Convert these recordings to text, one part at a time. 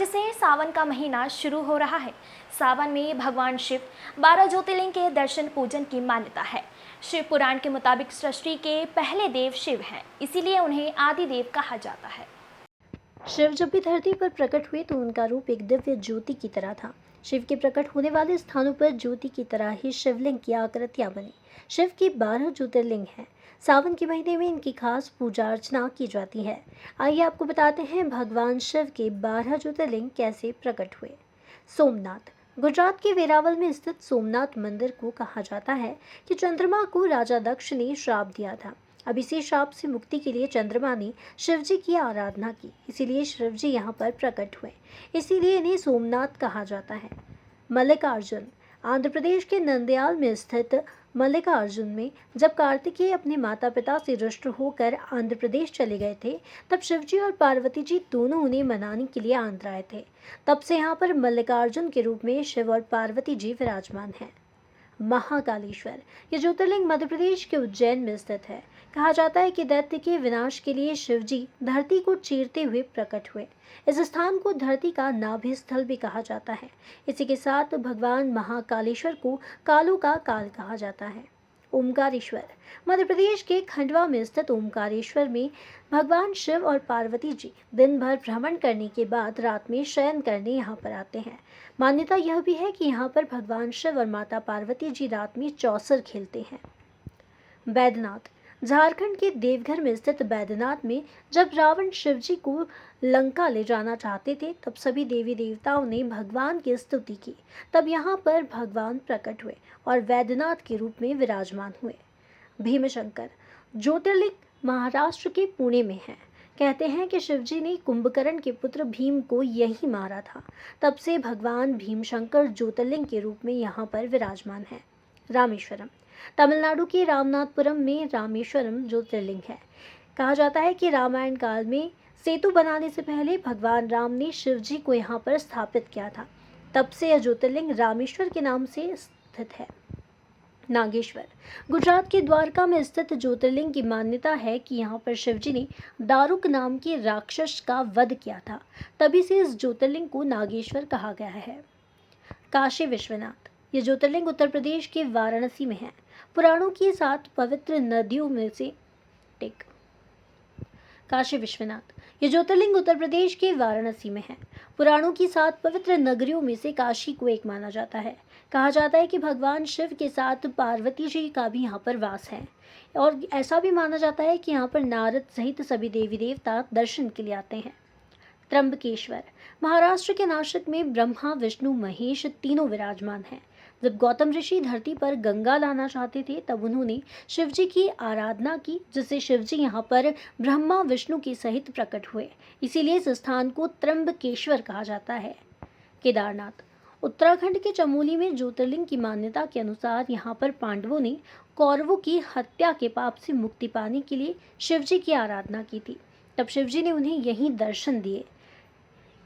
आज से सावन का महीना शुरू हो रहा है। सावन में भगवान शिव 12 ज्योतिर्लिंग के दर्शन पूजन की मान्यता है। शिव पुराण के मुताबिक सृष्टि के पहले देव शिव हैं, इसीलिए उन्हें आदि देव कहा जाता है। शिव जब भी धरती पर प्रकट हुए तो उनका रूप एक दिव्य ज्योति की तरह था। शिव के प्रकट होने वाले स्थानों पर ज्योति की तरह ही शिवलिंग की आकृतियां बनी। शिव की 12 ज्योतिर्लिंग हैं। सावन के महीने में इनकी खास पूजा अर्चना की जाती है। आइए आपको बताते हैं भगवान शिव के 12 ज्योतिर्लिंग कैसे प्रकट हुए। सोमनाथ। गुजरात के वेरावल में स्थित सोमनाथ मंदिर को कहा जाता है कि चंद्रमा को राजा दक्ष ने श्राप दिया था। अब इसी श्राप से मुक्ति के लिए चंद्रमा ने शिवजी की आराधना की, इसीलिए शिवजी यहाँ पर प्रकट हुए। इसीलिए इन्हें सोमनाथ कहा जाता है। मल्लिकार्जुन। आंध्र प्रदेश के नंदयाल में स्थित मल्लिकार्जुन में जब कार्तिकेय अपने माता पिता से रुष्ट होकर आंध्र प्रदेश चले गए थे, तब शिवजी और पार्वती जी दोनों उन्हें मनाने के लिए आंध्र आए थे। तब से यहाँ पर मल्लिकार्जुन के रूप में शिव और पार्वती जी विराजमान हैं। महाकालेश्वर। ये ज्योतिर्लिंग मध्य प्रदेश के उज्जैन में स्थित है। कहा जाता है कि दैत्य के विनाश के लिए शिवजी धरती को चीरते हुए प्रकट हुए। इस स्थान को धरती का नाभि स्थल भी कहा जाता है। इसी के साथ भगवान महाकालेश्वर को कालों का काल कहा जाता है। ओमकारेश्वर। मध्य प्रदेश के खंडवा में स्थित ओमकारेश्वर में भगवान शिव और पार्वती जी दिन भर भ्रमण करने के बाद रात में शयन करने यहाँ पर आते हैं। मान्यता यह भी है कि यहाँ पर भगवान शिव और माता पार्वती जी रात में चौसर खेलते हैं। बैद्यनाथ। झारखंड के देवघर में स्थित बैद्यनाथ में जब रावण शिवजी को लंका ले जाना चाहते थे, तब सभी देवी देवताओं ने भगवान की स्तुति की। तब यहाँ पर भगवान प्रकट हुए और बैद्यनाथ के रूप में विराजमान हुए। भीमशंकर। ज्योतिर्लिंग महाराष्ट्र के पुणे में है। कहते हैं कि शिवजी ने कुंभकर्ण के पुत्र भीम को यही मारा था। तब से भगवान भीमशंकर ज्योतिर्लिंग के रूप में यहाँ पर विराजमान है। रामेश्वरम। तमिलनाडु के रामनाथपुरम में रामेश्वरम ज्योतिर्लिंग है। कहा जाता है कि रामायण काल में सेतु बनाने से पहले भगवान राम ने शिवजी को यहाँ पर स्थापित किया था। तब से यह ज्योतिर्लिंग रामेश्वर के नाम से स्थित है। नागेश्वर। गुजरात के द्वारका में स्थित ज्योतिर्लिंग की मान्यता है कि यहाँ पर शिवजी ने दारुक नाम के राक्षस का वध किया था। तभी से इस ज्योतिर्लिंग को नागेश्वर कहा गया है। काशी विश्वनाथ। ये ज्योतिर्लिंग उत्तर प्रदेश के वाराणसी में है। पुराणों की 7 पवित्र नदियों में से एक। काशी विश्वनाथ। ये ज्योतिर्लिंग उत्तर प्रदेश के वाराणसी में है। पुराणों की 7 पवित्र नगरियों में से काशी को एक माना जाता है। कहा जाता है कि भगवान शिव के साथ पार्वती जी का भी यहाँ पर वास है और ऐसा भी माना जाता है कि यहाँ पर नारद सहित सभी देवी देवता दर्शन के लिए आते हैं। त्र्यंबकेश्वर। महाराष्ट्र के नासिक में ब्रह्मा विष्णु महेश तीनों विराजमान हैं। जब गौतम ऋषि धरती पर गंगा लाना चाहते थे, तब उन्होंने शिवजी की आराधना की, जिससे शिवजी यहाँ पर ब्रह्मा विष्णु के सहित प्रकट हुए। इसीलिए इस स्थान को त्र्यंबकेश्वर कहा जाता है। केदारनाथ। उत्तराखंड के चमोली में ज्योतिर्लिंग की मान्यता के अनुसार यहाँ पर पांडवों ने कौरवों की हत्या के पाप से मुक्ति पाने के लिए शिवजी की आराधना की थी। तब शिवजी ने उन्हें यहीं दर्शन दिए।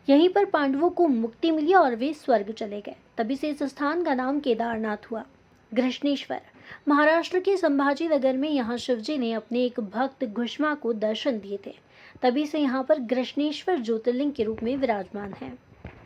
यहीं पर पांडवों को मुक्ति मिली और वे स्वर्ग चले गए। तभी से इस स्थान का नाम केदारनाथ हुआ। घृष्णेश्वर। महाराष्ट्र के संभाजी नगर में यहाँ शिवजी ने अपने एक भक्त घुष्मा को दर्शन दिए थे। तभी से यहाँ पर घृष्णेश्वर ज्योतिर्लिंग के रूप में विराजमान है।